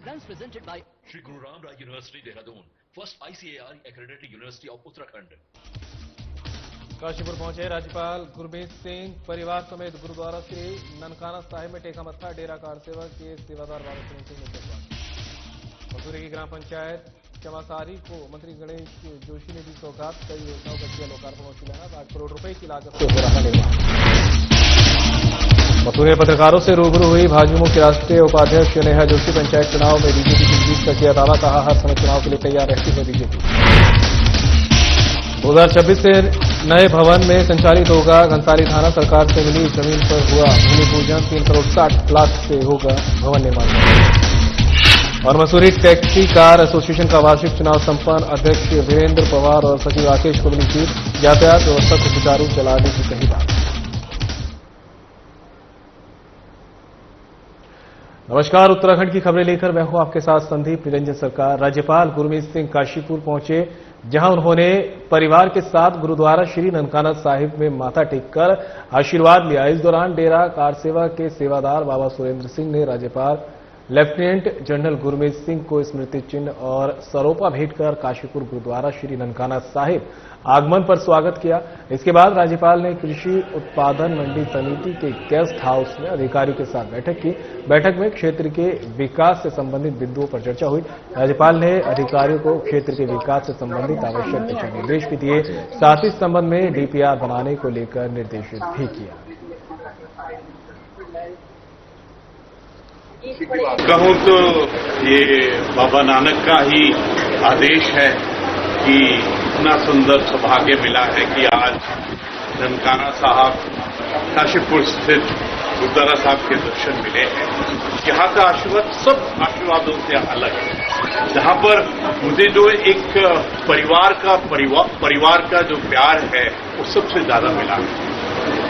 Programs presented by Shri Guru Ram Rai University, Dehradun, first ICAR accredited university of Uttarakhand. Kashipur पहुंचे राज्यपाल गुरमीत सिंह परिवार समेत गुरुद्वारा श्री ननकाना साहिब में टेका मत्था। डेरा कार सेवक के सेवादार बाबा सुरेंद्र सिंह ने किया। मसूरी की ग्राम पंचायत चमासारी को मंत्री गणेश जोशी ने दी सौगात। कई योजनाओं का किया लोकार्पण और शिलान्यास। 8 करोड़ रुपए की लागत से हो रहा निर्माण। मसूरी में पत्रकारों से रूबरू हुई भाजपा के राष्ट्रीय उपाध्यक्ष नेहा जोशी। पंचायत चुनाव में बीजेपी की जीत का किया दावा। कहा हर समय चुनाव के लिए तैयार रहती है बीजेपी। 2026 से नए भवन में संचालित होगा। घनसाली थाना सरकार से मिली जमीन पर हुआ भूमि पूजन। 3 करोड़ 60 लाख से होगा भवन निर्माण। और मसूरी टैक्सी कार एसोसिएशन का वार्षिक चुनाव संपन्न। अध्यक्ष वीरेंद्र पवार और सचिव राकेश को मिली जीत। यातायात व्यवस्था को सुचारू चलाने की कही बात। नमस्कार, उत्तराखंड की खबरें लेकर मैं हूं आपके साथ संदीप निरंजन सरकार। राज्यपाल गुरमीत सिंह काशीपुर पहुंचे, जहां उन्होंने परिवार के साथ गुरुद्वारा श्री ननकाना साहिब में माथा टेककर आशीर्वाद लिया। इस दौरान डेरा कार सेवा के सेवादार बाबा सुरेंद्र सिंह ने राज्यपाल लेफ्टिनेंट जनरल गुरमीत सिंह को स्मृति चिन्ह और सरोपा भेंट कर काशीपुर गुरुद्वारा श्री ननकाना साहिब आगमन पर स्वागत किया। इसके बाद राज्यपाल ने कृषि उत्पादन मंडी समिति के गेस्ट हाउस में अधिकारियों के साथ बैठक की। बैठक में क्षेत्र के विकास से संबंधित बिंदुओं पर चर्चा हुई। राज्यपाल ने अधिकारियों को क्षेत्र के विकास से संबंधित आवश्यक दिशा निर्देश भी दिए। साथ ही इस संबंध में डीपीआर बनाने को लेकर निर्देशित भी किया। कहूं तो ये बाबा नानक का ही आदेश है कि इतना सुंदर सौभाग्य मिला है कि आज ननकाना साहब काशीपुर स्थित गुरुद्वारा साहब के दर्शन मिले हैं। यहाँ का आशीर्वाद सब आशीर्वादों से अलग है। जहाँ पर मुझे जो एक परिवार का जो प्यार है वो सबसे ज्यादा मिला है।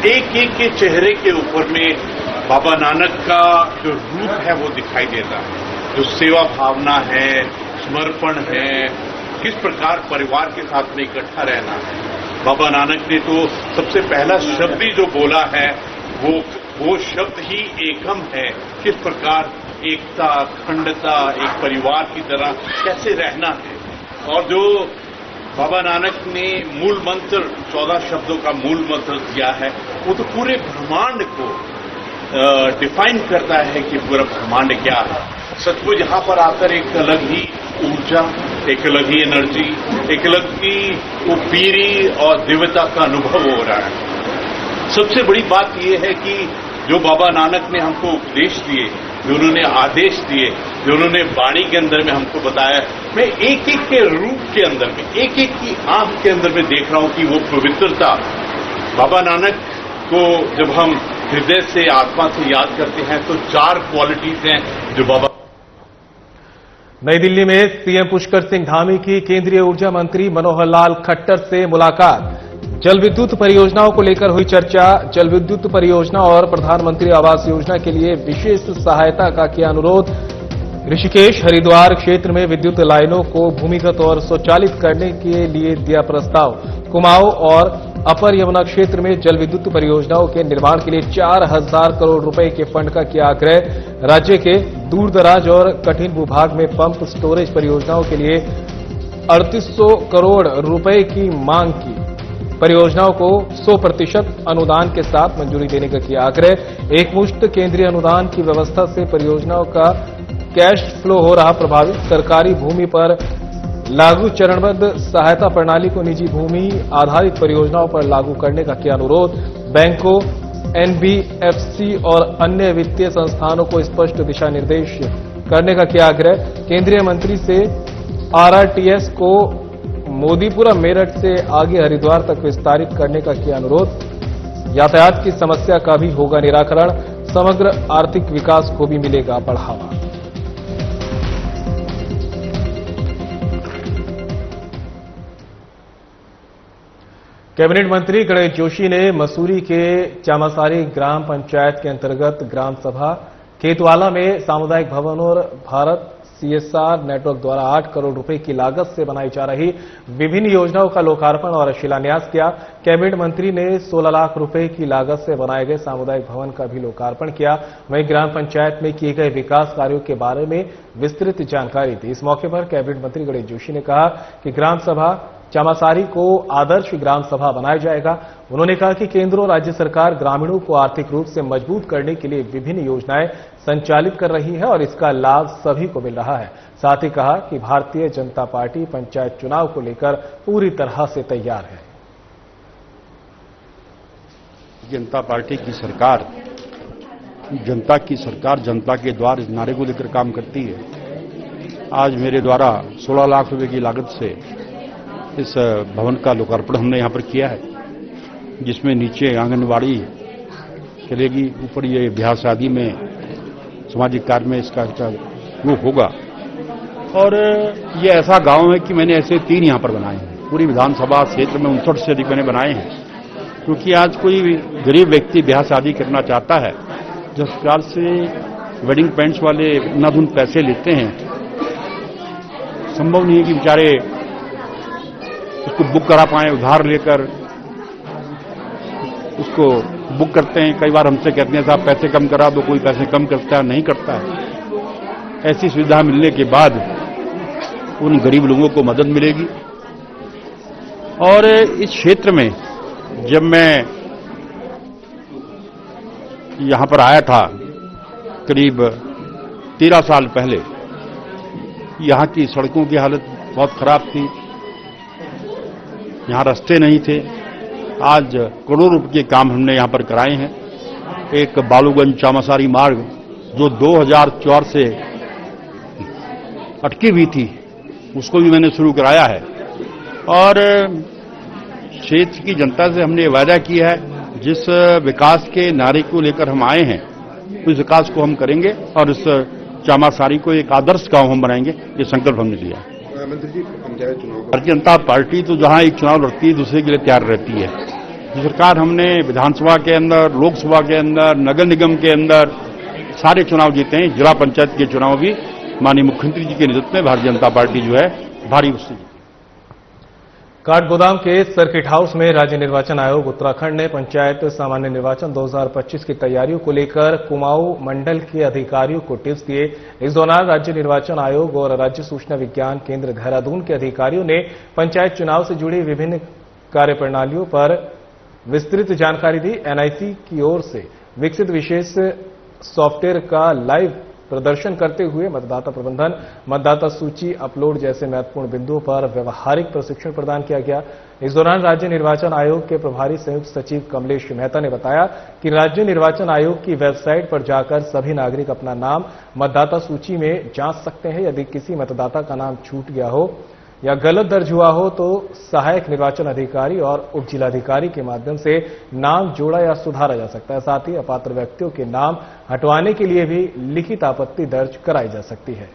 एक एक के चेहरे के ऊपर में बाबा नानक का जो रूप है वो दिखाई देता है। जो सेवा भावना है, समर्पण है, किस प्रकार परिवार के साथ में इकट्ठा रहना है। बाबा नानक ने तो सबसे पहला शब्द ही जो बोला है वो शब्द ही एकम है। किस प्रकार एकता, अखंडता, एक परिवार की तरह कैसे रहना है। और जो बाबा नानक ने मूल मंत्र 14 शब्दों का मूल मंत्र दिया है वो तो पूरे ब्रह्मांड को डिफाइन करता है कि पूरा ब्रह्मांड क्या है। सचमुच यहाँ पर आकर एक अलग ही ऊर्जा, एक अलग ही एनर्जी, एक अलग ही वो पीरी और दिव्यता का अनुभव हो रहा है। सबसे बड़ी बात यह है कि जो बाबा नानक ने हमको उपदेश दिए, जो उन्होंने आदेश दिए, जो उन्होंने वाणी के अंदर में हमको बताया, मैं एक एक के रूप के अंदर में, एक एक की आंख के अंदर में देख रहा हूं कि वो पवित्रता। बाबा नानक को जब हम हृदय से, आत्मा से याद करते हैं तो 4 क्वालिटीज हैं जो बाबा। नई दिल्ली में सीएम पुष्कर सिंह धामी की केंद्रीय ऊर्जा मंत्री मनोहर लाल खट्टर से मुलाकात। जल विद्युत परियोजनाओं को लेकर हुई चर्चा। जल विद्युत परियोजना और प्रधानमंत्री आवास योजना के लिए विशेष सहायता का किया अनुरोध। ऋषिकेश हरिद्वार क्षेत्र में विद्युत लाइनों को भूमिगत और स्वचालित करने के लिए दिया प्रस्ताव। कुमाऊं और अपर यमुना क्षेत्र में जल विद्युत परियोजनाओं के निर्माण के लिए 4000 करोड़ रुपए के फंड का किया आग्रह। राज्य के दूरदराज और कठिन भूभाग में पंप स्टोरेज परियोजनाओं के लिए 3800 करोड़ रुपए की मांग की। परियोजनाओं को 100% अनुदान के साथ मंजूरी देने का किया आग्रह। एकमुश्त केंद्रीय अनुदान की व्यवस्था से परियोजनाओं का कैश फ्लो हो रहा प्रभावित। सरकारी भूमि पर लागू चरणबद्ध सहायता प्रणाली को निजी भूमि आधारित परियोजनाओं पर लागू करने का किया अनुरोध। बैंकों, एनबीएफसी और अन्य वित्तीय संस्थानों को स्पष्ट दिशा निर्देश करने का किया आग्रह। केंद्रीय मंत्री से आरआरटीएस को मोदीपुरा मेरठ से आगे हरिद्वार तक विस्तारित करने का किया अनुरोध। यातायात की समस्या का भी होगा निराकरण। समग्र आर्थिक विकास को भी मिलेगा बढ़ावा। कैबिनेट मंत्री गणेश जोशी ने मसूरी के चामासारी ग्राम पंचायत के अंतर्गत ग्राम सभा खेतवाला में सामुदायिक भवन और भारत सीएसआर नेटवर्क द्वारा 8 करोड़ रुपए की लागत से बनाई जा रही विभिन्न योजनाओं का लोकार्पण और शिलान्यास किया। कैबिनेट मंत्री ने 16 लाख रुपए की लागत से बनाए गए सामुदायिक भवन का भी लोकार्पण किया। वहीं ग्राम पंचायत में किए गए विकास कार्यों के बारे में विस्तृत जानकारी दी। इस मौके पर कैबिनेट मंत्री गणेश जोशी ने कहा कि ग्राम सभा चामासारी को आदर्श ग्राम सभा बनाया जाएगा। उन्होंने कहा कि केंद्र और राज्य सरकार ग्रामीणों को आर्थिक रूप से मजबूत करने के लिए विभिन्न योजनाएं संचालित कर रही है और इसका लाभ सभी को मिल रहा है। साथ ही कहा कि भारतीय जनता पार्टी पंचायत चुनाव को लेकर पूरी तरह से तैयार है। जनता पार्टी की सरकार जनता के द्वार इस नारे को लेकर काम करती है। आज मेरे द्वारा 16 लाख रुपए की लागत से इस भवन का लोकार्पण हमने यहाँ पर किया है, जिसमें नीचे आंगनबाड़ी चलेगी, ऊपर ये ब्याह शादी में सामाजिक कार्य में इसका रूप होगा। और ये ऐसा गांव है कि मैंने ऐसे 3 यहाँ पर बनाए हैं। पूरी विधानसभा क्षेत्र में 59 से अधिक मैंने बनाए हैं, क्योंकि आज कोई गरीब व्यक्ति ब्याह शादी करना चाहता है, जिस प्रकार से वेडिंग पैंट्स वाले अंधाधुन पैसे लेते हैं, संभव नहीं है कि बेचारे उसको बुक करा पाए। उधार लेकर उसको बुक करते हैं। कई बार हमसे कहते हैं साहब पैसे कम करा दो, कोई पैसे कम करता है, नहीं करता है। ऐसी सुविधा मिलने के बाद उन गरीब लोगों को मदद मिलेगी। और इस क्षेत्र में जब मैं यहां पर आया था करीब 13 साल पहले, यहां की सड़कों की हालत बहुत खराब थी, यहां रास्ते नहीं थे। आज करोड़ों रुपए के काम हमने यहां पर कराए हैं। एक बालूगंज चामासारी मार्ग जो 2004 से अटकी हुई थी, उसको भी मैंने शुरू कराया है। और क्षेत्र की जनता से हमने वादा किया है, जिस विकास के नारे को लेकर हम आए हैं, उस विकास को हम करेंगे और इस चामासारी को एक आदर्श गांव हम बनाएंगे, ये संकल्प हमने लिया। मंत्री जी, पंचायत चुनाव भारतीय जनता पार्टी तो जहां एक चुनाव लड़ती है, दूसरे के लिए तैयार रहती है। जो सरकार हमने विधानसभा के अंदर, लोकसभा के अंदर, नगर निगम के अंदर सारे चुनाव जीते हैं। जिला पंचायत के चुनाव भी माननीय मुख्यमंत्री जी के नेतृत्व में भारतीय जनता पार्टी जो है भारी उससे। काठगोदाम के सर्किट हाउस में राज्य निर्वाचन आयोग उत्तराखंड ने पंचायत सामान्य निर्वाचन 2025 की तैयारियों को लेकर कुमाऊं मंडल के अधिकारियों को टिप्स दिए। इस दौरान राज्य निर्वाचन आयोग और राज्य सूचना विज्ञान केंद्र देहरादून के अधिकारियों ने पंचायत चुनाव से जुड़ी विभिन्न कार्यप्रणालियों पर विस्तृत जानकारी दी। एनआईसी की ओर से विकसित विशेष सॉफ्टवेयर का लाइव प्रदर्शन करते हुए मतदाता प्रबंधन, मतदाता सूची अपलोड जैसे महत्वपूर्ण बिंदुओं पर व्यवहारिक प्रशिक्षण प्रदान किया गया। इस दौरान राज्य निर्वाचन आयोग के प्रभारी संयुक्त सचिव कमलेश मेहता ने बताया कि राज्य निर्वाचन आयोग की वेबसाइट पर जाकर सभी नागरिक अपना नाम मतदाता सूची में जांच सकते हैं। यदि किसी मतदाता का नाम छूट गया हो या गलत दर्ज हुआ हो तो सहायक निर्वाचन अधिकारी और उप जिलाधिकारी के माध्यम से नाम जोड़ा या सुधारा जा सकता है। साथ ही अपात्र व्यक्तियों के नाम हटवाने के लिए भी लिखित आपत्ति दर्ज कराई जा सकती है।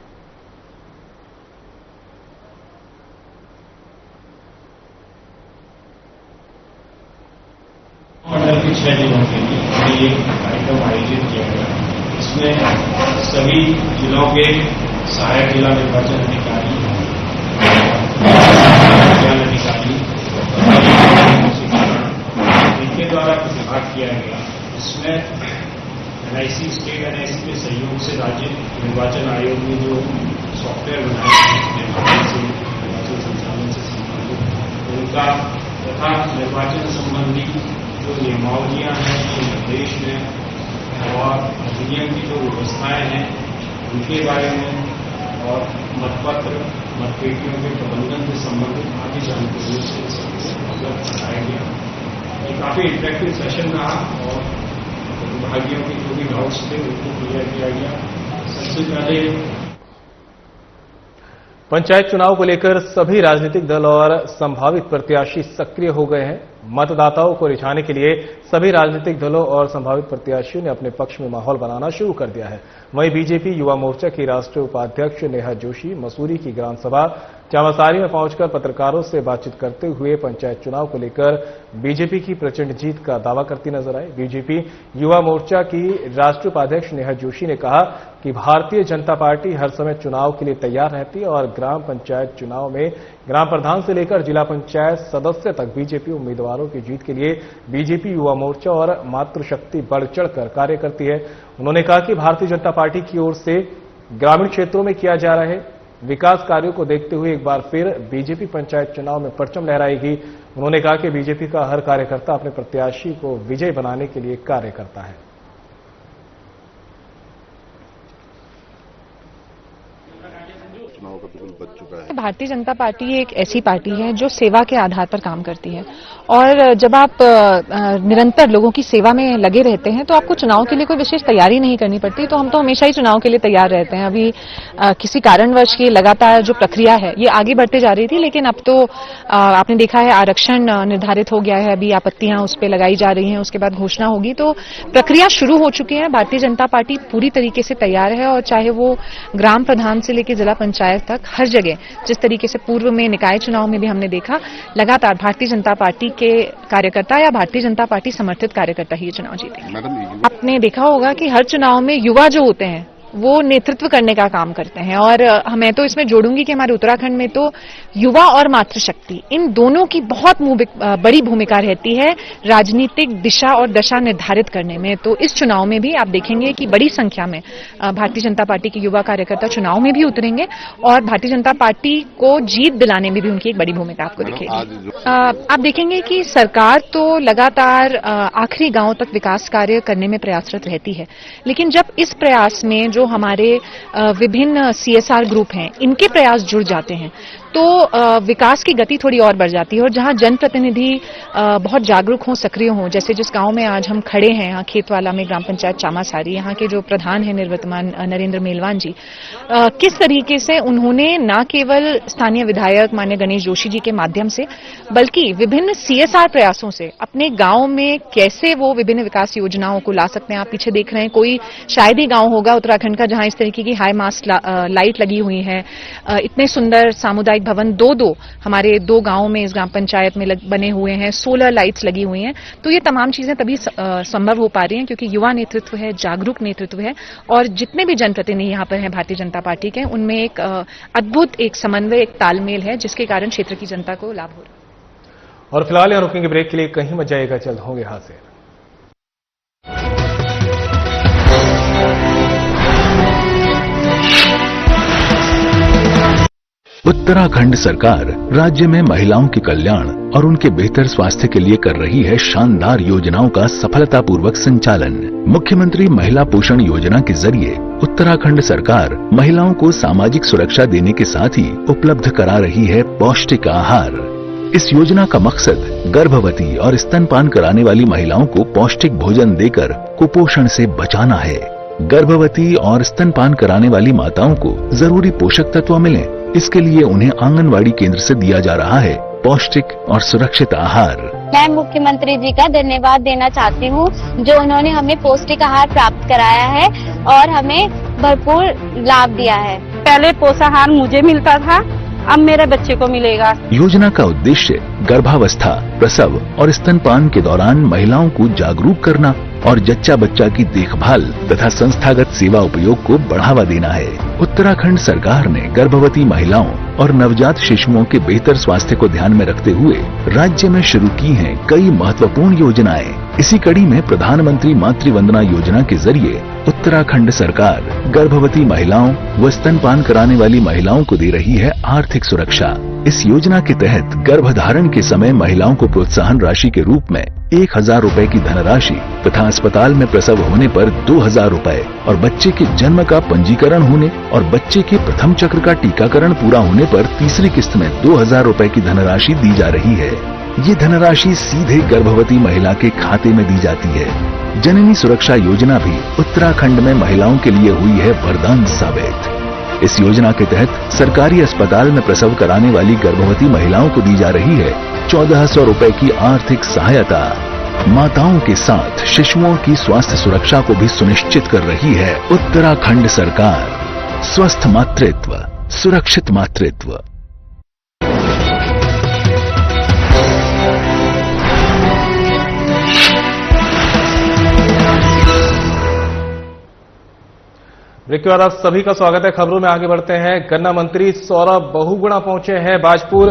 मंडल के 6 जिलों के लिए एक कार्यक्रम आयोजित किया गया। इसमें सभी जिलों के सहायक जिला निर्वाचन अधिकारी, अधिकारी इनके द्वारा प्रतिभाग किया गया। इसमें एनआईसी, स्टेट एनआईसी के सहयोग से राज्य निर्वाचन आयोग ने जो सॉफ्टवेयर बनाए हैं निर्वाचन संचालन से संबंधित उनका तथा निर्वाचन संबंधी जो नियमावलियां हैं, जो निर्देश हैं और अधिनियम की जो व्यवस्थाएं हैं उनके बारे में और मतपत्र, मतपेटियों के प्रबंधन से संबंधित आदि जानकारियों से सबको अवगत कराया गया। ये काफी इंटरेक्टिव सेशन रहा और विभागियों के जो भी डाउट्स थे उनको क्लियर किया गया। सबसे पहले पंचायत चुनाव को लेकर सभी राजनीतिक दल और संभावित प्रत्याशी सक्रिय हो गए हैं। मतदाताओं को रिझाने के लिए सभी राजनीतिक दलों और संभावित प्रत्याशियों ने अपने पक्ष में माहौल बनाना शुरू कर दिया है। वहीं बीजेपी युवा मोर्चा की राष्ट्रीय उपाध्यक्ष नेहा जोशी मसूरी की ग्राम सभा चामासारी में पहुंचकर पत्रकारों से बातचीत करते हुए पंचायत चुनाव को लेकर बीजेपी की प्रचंड जीत का दावा करती नजर आई। बीजेपी युवा मोर्चा की राष्ट्रीय उपाध्यक्ष नेहा जोशी ने कहा कि भारतीय जनता पार्टी हर समय चुनाव के लिए तैयार रहती है और ग्राम पंचायत चुनाव में ग्राम प्रधान से लेकर जिला पंचायत सदस्य तक बीजेपी उम्मीदवारों की जीत के लिए बीजेपी युवा मोर्चा और मातृशक्ति बढ़ चढ़कर कार्य करती है। उन्होंने कहा कि भारतीय जनता पार्टी की ओर से ग्रामीण क्षेत्रों में किया जा रहे विकास कार्यों को देखते हुए एक बार फिर बीजेपी पंचायत चुनाव में परचम लहराएगी। उन्होंने कहा कि बीजेपी का हर कार्यकर्ता अपने प्रत्याशी को विजयी बनाने के लिए कार्य करता है। चुनाव का बिल्कुल बच चुका है। भारतीय जनता पार्टी एक ऐसी पार्टी है जो सेवा के आधार पर काम करती है और जब आप निरंतर लोगों की सेवा में लगे रहते हैं तो आपको चुनाव के लिए कोई विशेष तैयारी नहीं करनी पड़ती। तो हम तो हमेशा ही चुनाव के लिए तैयार रहते हैं। अभी किसी कारणवश ये लगातार जो प्रक्रिया है ये आगे बढ़ते जा रही थी, लेकिन अब तो आपने देखा है आरक्षण निर्धारित हो गया है। अभी आपत्तियां उस पर लगाई जा रही हैं, उसके बाद घोषणा होगी, तो प्रक्रिया शुरू हो चुकी है। भारतीय जनता पार्टी पूरी तरीके से तैयार है और चाहे वो ग्राम प्रधान से लेकर जिला पंचायत तक हर जगह, जिस तरीके से पूर्व में निकाय चुनाव में भी हमने देखा, लगातार भारतीय जनता पार्टी के कार्यकर्ता या भारतीय जनता पार्टी समर्थित कार्यकर्ता ही ये चुनाव जीतेंगे। आपने देखा होगा कि हर चुनाव में युवा जो होते हैं वो नेतृत्व करने का काम करते हैं और मैं तो इसमें जोड़ूंगी कि हमारे उत्तराखंड में तो युवा और मातृशक्ति इन दोनों की बहुत बड़ी भूमिका रहती है राजनीतिक दिशा और दशा निर्धारित करने में। तो इस चुनाव में भी आप देखेंगे कि बड़ी संख्या में भारतीय जनता पार्टी के युवा कार्यकर्ता चुनाव में भी उतरेंगे और भारतीय जनता पार्टी को जीत दिलाने में भी उनकी एक बड़ी भूमिका आपको दिखेगी। आप देखेंगे कि सरकार तो लगातार आखिरी गांव तक विकास कार्य करने में प्रयासरत रहती है, लेकिन जब इस प्रयास में जो हमारे विभिन्न CSR ग्रुप हैं इनके प्रयास जुड़ जाते हैं तो विकास की गति थोड़ी और बढ़ जाती है। और जहां जनप्रतिनिधि बहुत जागरूक हों, सक्रिय हों, जैसे जिस गांव में आज हम खड़े हैं, यहाँ खेतवाला में ग्राम पंचायत चामासारी, यहाँ के जो प्रधान हैं निर्वर्तमान नरेंद्र मेलवान जी, किस तरीके से उन्होंने न केवल स्थानीय विधायक माननीय गणेश जोशी जी के माध्यम से बल्कि विभिन्न CSR प्रयासों से अपने गांव में कैसे वो विभिन्न विकास योजनाओं को ला सकते हैं। आप पीछे देख रहे हैं, कोई शायद ही गांव होगा उत्तराखंड का जहां इस तरीके की हाई मास्ट लाइट लगी हुई है, इतने सुंदर सामुदायिक भवन दो हमारे 2 गांवों में इस ग्राम पंचायत में बने हुए हैं, सोलर लाइट्स लगी हुई हैं। तो ये तमाम चीजें तभी संभव हो पा रही हैं क्योंकि युवा नेतृत्व है, जागरूक नेतृत्व है और जितने भी जनप्रतिनिधि यहाँ पर हैं भारतीय जनता पार्टी के, उनमें एक अद्भुत एक समन्वय, एक तालमेल है जिसके कारण क्षेत्र की जनता को लाभ हो रहा है। और फिलहाल यहाँ रुकेंगे ब्रेक के लिए, कहीं मत जाएगा, जल्द होंगे हाजिर। उत्तराखंड सरकार राज्य में महिलाओं के कल्याण और उनके बेहतर स्वास्थ्य के लिए कर रही है शानदार योजनाओं का सफलतापूर्वक संचालन। मुख्यमंत्री महिला पोषण योजना के जरिए उत्तराखंड सरकार महिलाओं को सामाजिक सुरक्षा देने के साथ ही उपलब्ध करा रही है पौष्टिक आहार। इस योजना का मकसद गर्भवती और स्तनपान कराने वाली महिलाओं को पौष्टिक भोजन देकर कुपोषण से बचाना है। गर्भवती और स्तनपान कराने वाली माताओं को जरूरी पोषक तत्व मिलें, इसके लिए उन्हें आंगनवाड़ी केंद्र से दिया जा रहा है पौष्टिक और सुरक्षित आहार। मैं मुख्यमंत्री जी का धन्यवाद देना चाहती हूँ जो उन्होंने हमें पौष्टिक आहार प्राप्त कराया है और हमें भरपूर लाभ दिया है। पहले पोषाहार मुझे मिलता था, अब मेरे बच्चे को मिलेगा। योजना का उद्देश्य गर्भावस्था, प्रसव और स्तनपान के दौरान महिलाओं को जागरूक करना और जच्चा बच्चा की देखभाल तथा संस्थागत सेवा उपयोग को बढ़ावा देना है। उत्तराखंड सरकार ने गर्भवती महिलाओं और नवजात शिशुओं के बेहतर स्वास्थ्य को ध्यान में रखते हुए राज्य में शुरू की हैं कई महत्वपूर्ण योजनाएं। इसी कड़ी में प्रधानमंत्री मातृ वंदना योजना के जरिए उत्तराखंड सरकार गर्भवती महिलाओं व स्तनपान कराने वाली महिलाओं को दे रही है आर्थिक सुरक्षा। इस योजना के तहत गर्भधारण के समय महिलाओं को प्रोत्साहन राशि के रूप में 1000 रुपए की धनराशि तथा अस्पताल में प्रसव होने पर 2000 रुपए और बच्चे के जन्म का पंजीकरण होने और बच्चे के प्रथम चक्र का टीकाकरण पूरा होने पर तीसरी किस्त में 2000 रुपए की धनराशि दी जा रही है। ये धनराशि सीधे गर्भवती महिला के खाते में दी जाती है। जननी सुरक्षा योजना भी उत्तराखंड में महिलाओं के लिए हुई है वरदान साबित। इस योजना के तहत सरकारी अस्पताल में प्रसव कराने वाली गर्भवती महिलाओं को दी जा रही है 1400 रुपए की आर्थिक सहायता। माताओं के साथ शिशुओं की स्वास्थ्य सुरक्षा को भी सुनिश्चित कर रही है उत्तराखंड सरकार। स्वस्थ मातृत्व, सुरक्षित मातृत्व। ब्रेक के बाद आप सभी का स्वागत है। खबरों में आगे बढ़ते हैं। गन्ना मंत्री सौरभ बहुगुणा पहुंचे हैं बाजपुर।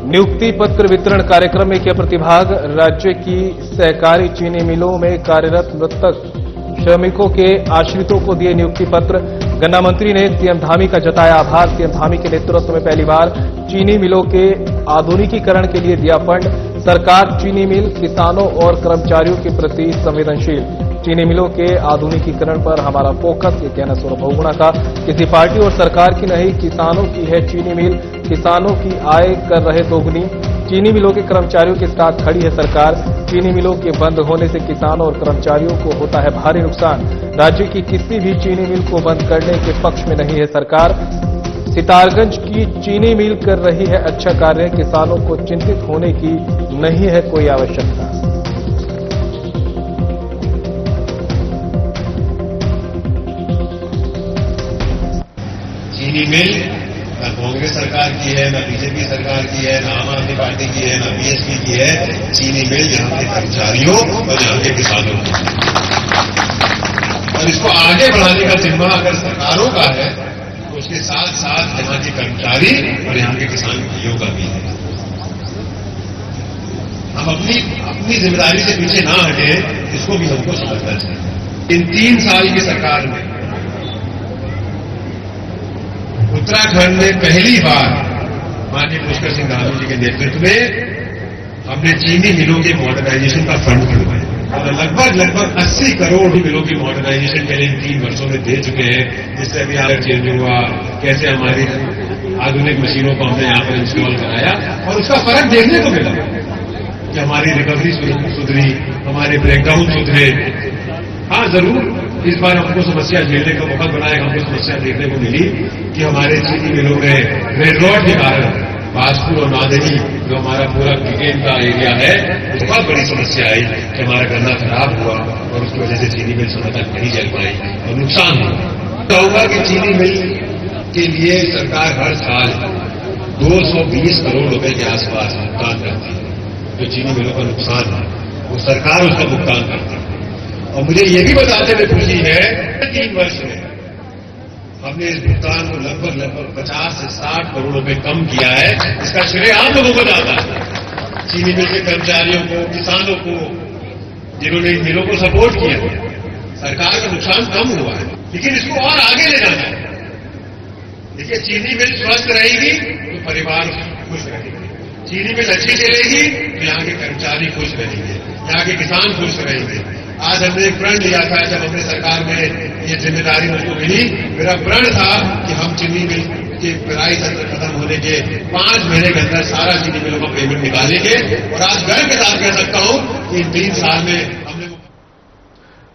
नियुक्ति पत्र वितरण कार्यक्रम में किया प्रतिभाग। राज्य की सहकारी चीनी मिलों में कार्यरत मृतक श्रमिकों के आश्रितों को दिए नियुक्ति पत्र। गन्ना मंत्री ने सीएम धामी का जताया आभार। सीएम धामी के नेतृत्व में पहली बार चीनी मिलों के आधुनिकीकरण के लिए दिया फंड। सरकार चीनी मिल, किसानों और कर्मचारियों के प्रति संवेदनशील। चीनी मिलों के आधुनिकीकरण पर हमारा फोकस, ये कहना सौरभ बहुगुणा का। किसी पार्टी और सरकार की नहीं, किसानों की है चीनी मिल। किसानों की आय कर रहे दोगुनी। चीनी मिलों के कर्मचारियों के साथ खड़ी है सरकार। चीनी मिलों के बंद होने से किसानों और कर्मचारियों को होता है भारी नुकसान। राज्य की किसी भी चीनी मिल को बंद करने के पक्ष में नहीं है सरकार। सितारगंज की चीनी मिल कर रही है अच्छा कार्य। किसानों को चिंतित होने की नहीं है कोई आवश्यकता। चीनी मिल न कांग्रेस सरकार की है, न बीजेपी सरकार की है, न आम आदमी पार्टी की है, न बीएसपी की है। चीनी मिल यहाँ के कर्मचारियों और यहाँ के किसानों की है। और इसको आगे बढ़ाने का जिम्मा अगर सरकारों का है तो उसके साथ साथ यहाँ के कर्मचारी और यहाँ के किसान भाइयों का भी है। हम अपनी जिम्मेदारी से पीछे ना हटे, इसको भी हमको समझना चाहिए। इन 3 साल की सरकार में उत्तराखंड में पहली बार माननीय पुष्कर सिंह धामी जी के नेतृत्व में हमने चीनी मिलों के मॉडर्नाइजेशन का फंड खुलवाया और लगभग 80 करोड़ मिलों की मॉडर्नाइजेशन के लिए इन 3 वर्षों में दे चुके हैं। जिससे अभी आगे चेंज हुआ, कैसे हमारी आधुनिक मशीनों को हमने यहाँ पर इंस्टॉल कराया और उसका फर्क देखने को मिला कि हमारी रिकवरी सुधरी, हमारे ब्रेकडाउन सुधरे। हाँ, जरूर इस बार हमको समस्या झेलने का बहुत बड़ा एक हमको समस्या देखने को मिली कि हमारे चीनी मिलों में रेड रोड के कारण बाजपुर और नादनी जो हमारा पूरा ब्रिगेड का एरिया है, बहुत बड़ी समस्या आई कि हमारा गन्ना खराब हुआ और उसकी वजह से चीनी मिल समय तक नहीं चल पाई और नुकसान हुआ। कहूंगा कि चीनी मिल के लिए सरकार हर साल 220 करोड़ रुपए के आसपास भुगतान करती है। जो चीनी मिलों का नुकसान है वो सरकार उसका भुगतान करती है। और मुझे ये भी बताते हुए खुशी है 3 वर्ष में हमने इस भुगतान को लगभग 50 से 60 करोड़ रुपए कम किया है। इसका श्रेय आप लोगों को जाता है, चीनी मिल के कर्मचारियों को, किसानों को, जिन्होंने इन मिलों को सपोर्ट किया। सरकार का नुकसान कम हुआ है, लेकिन इसको और आगे ले जाना है। देखिए, चीनी मिल स्वस्थ रहेगी तो परिवार खुश रहेंगे, चीनी मिल अच्छी चलेगी तो यहाँ के कर्मचारी खुश रहेंगे, यहाँ के किसान खुश रहेंगे। आज हमने एक प्रण लिया था जब हमने सरकार में ये जिम्मेदारी मुझको मिली। मेरा प्रण था कि हम चीनी मिल के पेराई सत्र खत्म होने के 5 महीने के अंदर सारा चीनी मिलों का पेमेंट निकालेंगे। और आज गर्व के साथ कह सकता हूं कि इन 3 साल में हमने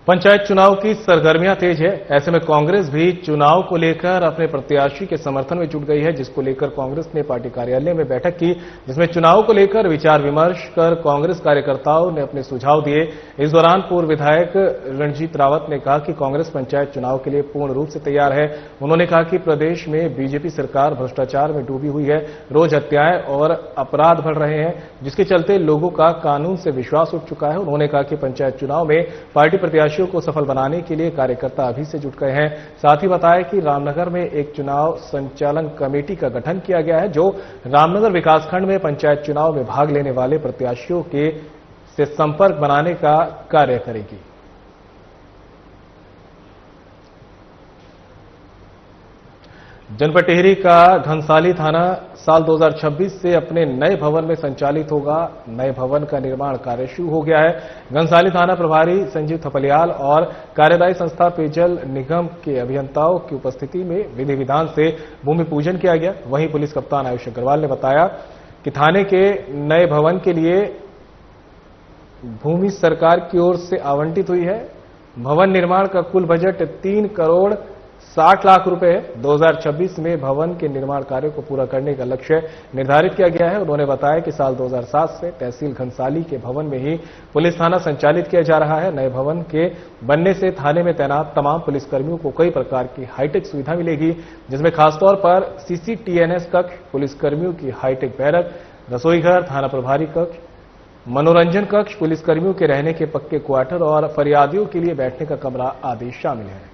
पंचायत चुनाव की सरगर्मियां तेज है। ऐसे में कांग्रेस भी चुनाव को लेकर अपने प्रत्याशी के समर्थन में जुट गई है, जिसको लेकर कांग्रेस ने पार्टी कार्यालय में बैठक की, जिसमें चुनाव को लेकर विचार विमर्श कर कांग्रेस कार्यकर्ताओं ने अपने सुझाव दिए। इस दौरान पूर्व विधायक रणजीत रावत ने कहा कि कांग्रेस पंचायत चुनाव के लिए पूर्ण रूप से तैयार है। उन्होंने कहा कि प्रदेश में बीजेपी सरकार भ्रष्टाचार में डूबी हुई है, रोज हत्याएं और अपराध बढ़ रहे हैं, जिसके चलते लोगों का कानून से विश्वास उठ चुका है। उन्होंने कहा कि पंचायत चुनाव में पार्टी प्रत्याशी को सफल बनाने के लिए कार्यकर्ता अभी से जुट गए हैं। साथ ही बताया कि रामनगर में एक चुनाव संचालन कमेटी का गठन किया गया है, जो रामनगर विकासखंड में पंचायत चुनाव में भाग लेने वाले प्रत्याशियों के से संपर्क बनाने का कार्य करेगी। जनपद टिहरी का घनसाली थाना साल 2026 से अपने नए भवन में संचालित होगा। नए भवन का निर्माण कार्य शुरू हो गया है। घनसाली थाना प्रभारी संजीव थपलियाल और कार्यदायी संस्था पेयजल निगम के अभियंताओं की उपस्थिति में विधि विधान से भूमि पूजन किया गया। वहीं पुलिस कप्तान आयुष अग्रवाल ने बताया कि थाने के नए भवन के लिए भूमि सरकार की ओर से आवंटित हुई है। भवन निर्माण का कुल बजट 3 करोड़ 60 लाख रुपए है। 2026 में भवन के निर्माण कार्य को पूरा करने का लक्ष्य निर्धारित किया गया है। उन्होंने बताया कि साल 2007 से तहसील घनसाली के भवन में ही पुलिस थाना संचालित किया जा रहा है। नए भवन के बनने से थाने में तैनात तमाम पुलिसकर्मियों को कई प्रकार की हाईटेक सुविधा मिलेगी, जिसमें खासतौर पर CCTNS कक्ष, पुलिसकर्मियों की हाईटेक बैरक, रसोईघर, थाना प्रभारी कक्ष, मनोरंजन कक्ष, पुलिसकर्मियों के रहने के पक्के क्वार्टर और फरियादियों के लिए बैठने का कमरा आदि शामिल है।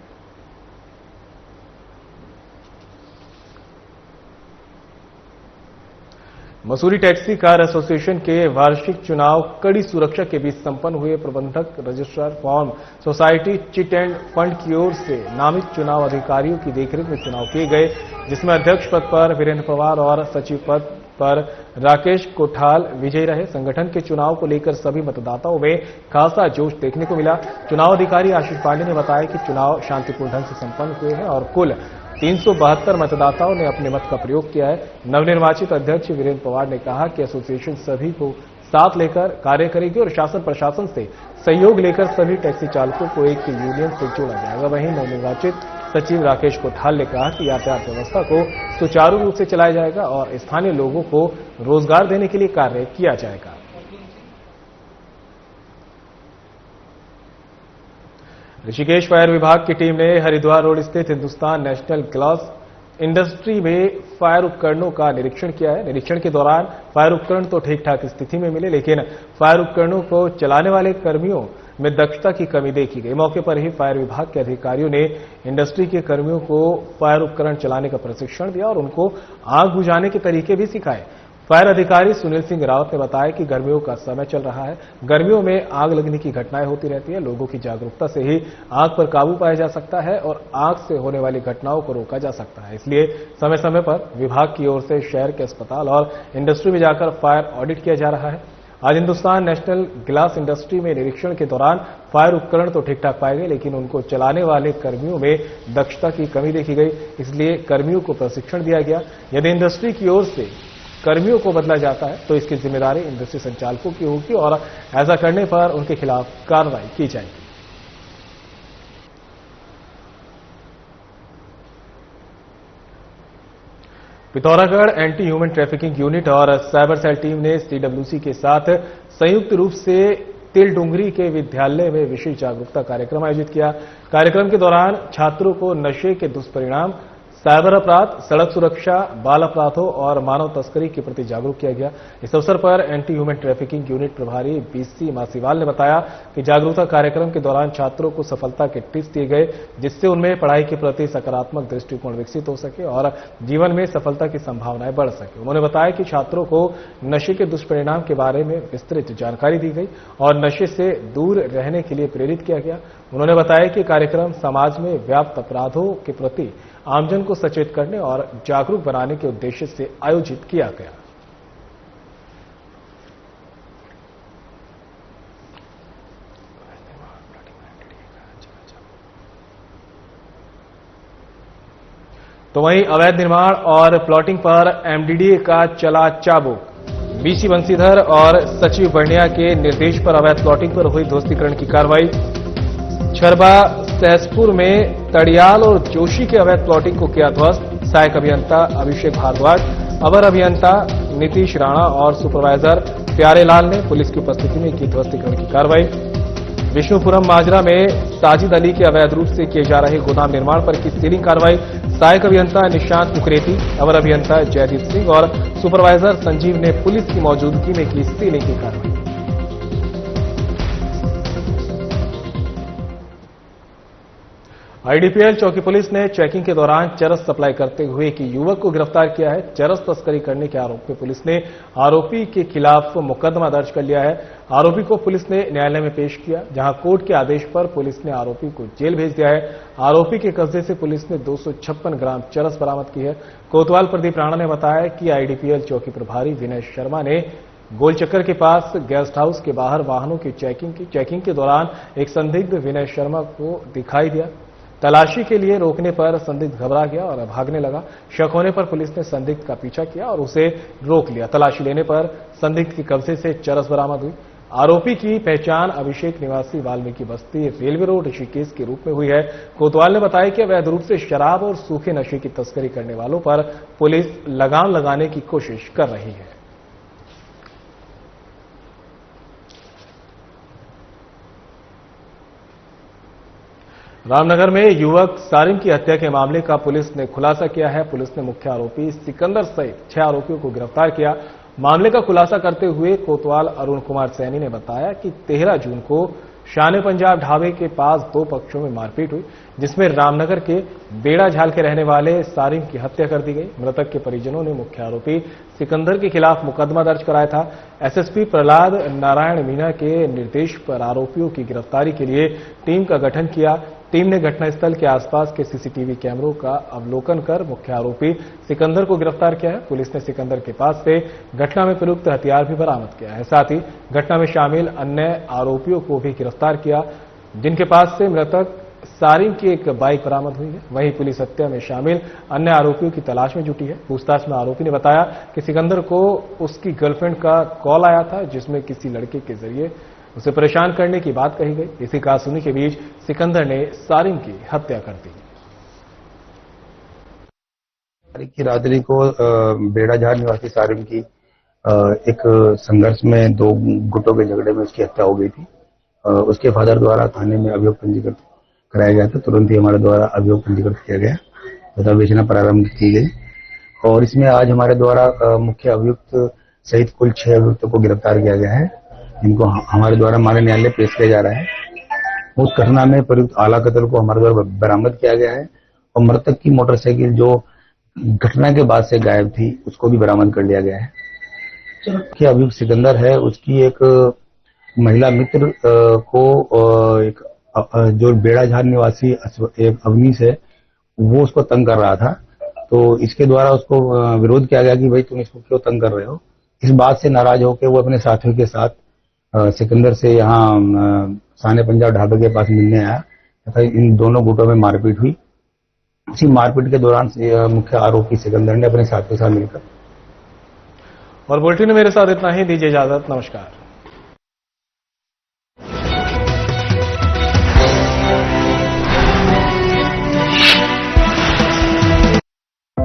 मसूरी टैक्सी कार एसोसिएशन के वार्षिक चुनाव कड़ी सुरक्षा के बीच संपन्न हुए। प्रबंधक registrar form society chit end fund की ओर से नामित चुनाव अधिकारियों की देखरेख में चुनाव किए गए, जिसमें अध्यक्ष पद पर वीरेंद्र पवार और सचिव पद पर राकेश कोठाल विजयी रहे। संगठन के चुनाव को लेकर सभी मतदाताओं में खासा जोश देखने को मिला। चुनाव अधिकारी आशीष पांडे ने बताया कि चुनाव शांतिपूर्ण ढंग से संपन्न हुए हैं और कुल 372 मतदाताओं ने अपने मत का प्रयोग किया है। नवनिर्वाचित अध्यक्ष वीरेंद्र पवार ने कहा कि एसोसिएशन सभी को साथ लेकर कार्य करेगी और शासन प्रशासन से सहयोग लेकर सभी टैक्सी चालकों को एक यूनियन से जोड़ा जाएगा। वहीं नवनिर्वाचित सचिव राकेश कोठाल ने कहा कि यातायात व्यवस्था को सुचारू रूप से चलाया जाएगा और स्थानीय लोगों को रोजगार देने के लिए कार्य किया जाएगा। ऋषिकेश फायर विभाग की टीम ने हरिद्वार रोड स्थित हिंदुस्तान नेशनल ग्लास इंडस्ट्री में फायर उपकरणों का निरीक्षण किया है। निरीक्षण के दौरान फायर उपकरण तो ठीक ठाक स्थिति में मिले, लेकिन फायर उपकरणों को चलाने वाले कर्मियों में दक्षता की कमी देखी गई। मौके पर ही फायर विभाग के अधिकारियों ने इंडस्ट्री के कर्मियों को फायर उपकरण चलाने का प्रशिक्षण दिया और उनको आग बुझाने के तरीके भी सिखाए। फायर अधिकारी सुनील सिंह रावत ने बताया कि गर्मियों का समय चल रहा है, गर्मियों में आग लगने की घटनाएं होती रहती है। लोगों की जागरूकता से ही आग पर काबू पाया जा सकता है और आग से होने वाली घटनाओं को रोका जा सकता है। इसलिए समय समय पर विभाग की ओर से शहर के अस्पताल और इंडस्ट्री में जाकर फायर ऑडिट किया जा रहा है। आज हिंदुस्तान नेशनल ग्लास इंडस्ट्री में निरीक्षण के दौरान फायर उपकरण तो ठीक ठाक पाए गए, लेकिन उनको चलाने वाले कर्मियों में दक्षता की कमी देखी गई। इसलिए कर्मियों को प्रशिक्षण दिया गया। यदि इंडस्ट्री की ओर से कर्मियों को बदला जाता है तो इसकी जिम्मेदारी इंडस्ट्री संचालकों की होगी और ऐसा करने पर उनके खिलाफ कार्रवाई की जाएगी। Pithoragarh anti human trafficking unit और साइबर सेल टीम ने CWC के साथ संयुक्त रूप से तिलडुंगरी के विद्यालय में विशेष जागरूकता कार्यक्रम आयोजित किया। कार्यक्रम के दौरान छात्रों को नशे के दुष्परिणाम, साइबर अपराध, सड़क सुरक्षा, बाल अपराधों और मानव तस्करी के प्रति जागरूक किया गया। इस अवसर पर एंटी ह्यूमन ट्रैफिकिंग यूनिट प्रभारी BC मासीवाल ने बताया कि जागरूकता कार्यक्रम के दौरान छात्रों को सफलता के टिप्स दिए गए, जिससे उनमें पढ़ाई के प्रति सकारात्मक दृष्टिकोण विकसित हो सके और जीवन में सफलता की संभावनाएं बढ़ सके। उन्होंने बताया कि छात्रों को नशे के दुष्परिणाम के बारे में विस्तृत जानकारी दी गई और नशे से दूर रहने के लिए प्रेरित किया गया। उन्होंने बताया कि कार्यक्रम समाज में व्याप्त अपराधों के प्रति आमजन को सचेत करने और जागरूक बनाने के उद्देश्य से आयोजित किया गया। तो वहीं अवैध निर्माण और प्लॉटिंग पर MDDA का चला चाबुक। BC बंसीधर और सचिव बर्निया के निर्देश पर अवैध प्लॉटिंग पर हुई ध्वस्तीकरण की कार्रवाई। छरबा सहसपुर में तड़ियाल और जोशी के अवैध प्लॉटिंग को किया ध्वस्त। सहायक अभियंता अभिषेक भारद्वाज, अवर अभियंता नीतीश राणा और सुपरवाइजर प्यारेलाल ने पुलिस की उपस्थिति में की ध्वस्तीकरण की कार्रवाई। विष्णुपुरम माजरा में साजिद अली के अवैध रूप से किए जा रहे गोदाम निर्माण पर की सीलिंग कार्रवाई। सहायक अभियंता निशांत कुकरेती, अवर अभियंता जयदीप सिंह और सुपरवाइजर संजीव ने पुलिस की मौजूदगी में की सीलिंग की कार्रवाई। IDPL चौकी पुलिस ने चेकिंग के दौरान चरस सप्लाई करते हुए एक युवक को गिरफ्तार किया है। चरस तस्करी करने के आरोप में पुलिस ने आरोपी के खिलाफ मुकदमा दर्ज कर लिया है। आरोपी को पुलिस ने न्यायालय में पेश किया, जहां कोर्ट के आदेश पर पुलिस ने आरोपी को जेल भेज दिया है। आरोपी के कब्जे से पुलिस ने 256 ग्राम चरस बरामद की है। कोतवाल प्रदीप राणा ने बताया कि IDPL चौकी प्रभारी विनय शर्मा ने गोलचक्कर के पास गेस्ट हाउस के बाहर वाहनों की चेकिंग की। चेकिंग के दौरान एक संदिग्ध विनय शर्मा को दिखाई दिया। तलाशी के लिए रोकने पर संदिग्ध घबरा गया और भागने लगा। शक होने पर पुलिस ने संदिग्ध का पीछा किया और उसे रोक लिया। तलाशी लेने पर संदिग्ध के कब्जे से चरस बरामद हुई। आरोपी की पहचान अभिषेक निवासी वाल्मीकि बस्ती रेलवे रोड ऋषिकेश के रूप में हुई है। कोतवाल ने बताया कि अवैध रूप से शराब और सूखे नशे की तस्करी करने वालों पर पुलिस लगाम लगाने की कोशिश कर रही है। रामनगर में युवक सारिम की हत्या के मामले का पुलिस ने खुलासा किया है। पुलिस ने मुख्य आरोपी सिकंदर सहित 6 आरोपियों को गिरफ्तार किया। मामले का खुलासा करते हुए कोतवाल अरुण कुमार सैनी ने बताया कि 13 जून को शान पंजाब ढाबे के पास 2 पक्षों में मारपीट हुई, जिसमें रामनगर के बेड़ाझाल के रहने वाले सारिम की हत्या कर दी गई। मृतक के परिजनों ने मुख्य आरोपी सिकंदर के खिलाफ मुकदमा दर्ज कराया था। एसएसपी प्रहलाद नारायण मीणा के निर्देश पर आरोपियों की गिरफ्तारी के लिए टीम का गठन किया। टीम ने घटनास्थल के आसपास के सीसीटीवी कैमरों का अवलोकन कर मुख्य आरोपी सिकंदर को गिरफ्तार किया है। पुलिस ने सिकंदर के पास से घटना में प्रयुक्त हथियार भी बरामद किया है। साथ ही घटना में शामिल अन्य आरोपियों को भी गिरफ्तार किया, जिनके पास से मृतक सारिम की एक बाइक बरामद हुई है। वहीं पुलिस हत्या में शामिल अन्य आरोपियों की तलाश में जुटी है। पूछताछ में आरोपी ने बताया कि सिकंदर को उसकी गर्लफ्रेंड का कॉल आया था, जिसमें किसी लड़के के जरिए उसे परेशान करने की बात कही गई। इसी कहासुनी के बीच सिकंदर ने सारिम की हत्या कर दी। की रात्रि को बेड़ाझाल निवासी सारिम की एक संघर्ष में 2 गुटों के झगड़े में उसकी हत्या हो गई थी। उसके फादर द्वारा थाने में अभियोग पंजीकृत कराया गया था। तुरंत ही हमारे द्वारा अभियोग पंजीकृत किया गया तथा विवेचना प्रारंभ की गई और इसमें आज हमारे द्वारा मुख्य अभियुक्त सहित कुल 6 अभियुक्तों को गिरफ्तार किया गया है, जिनको हमारे द्वारा माननीय न्यायालय पेश किया जा रहा है। उस घटना में प्रयुक्त आला कत्ल को हमारे द्वारा बरामद किया गया है और मृतक की मोटरसाइकिल जो घटना के बाद से गायब थी उसको भी बरामद कर लिया गया है। कि अभियुक्त सिकंदर है, उसकी एक महिला मित्र को एक जो बेड़ाझाल निवासी एक अवनीश है, वो उसको तंग कर रहा था। तो इसके द्वारा उसको विरोध किया गया कि भाई तुम इसको क्यों तंग कर रहे हो। इस बात से नाराज होकर वो अपने साथियों के साथ सिकंदर से यहाँ शान पंजाब ढाबे के पास मिलने आया तथा इन दोनों गुटों में मारपीट हुई। इसी मारपीट के दौरान मुख्य आरोपी सिकंदर ने अपने साथियों के साथ मिलकर। और बुलेटिन में मेरे साथ इतना ही। दीजिए इजाजत। नमस्कार।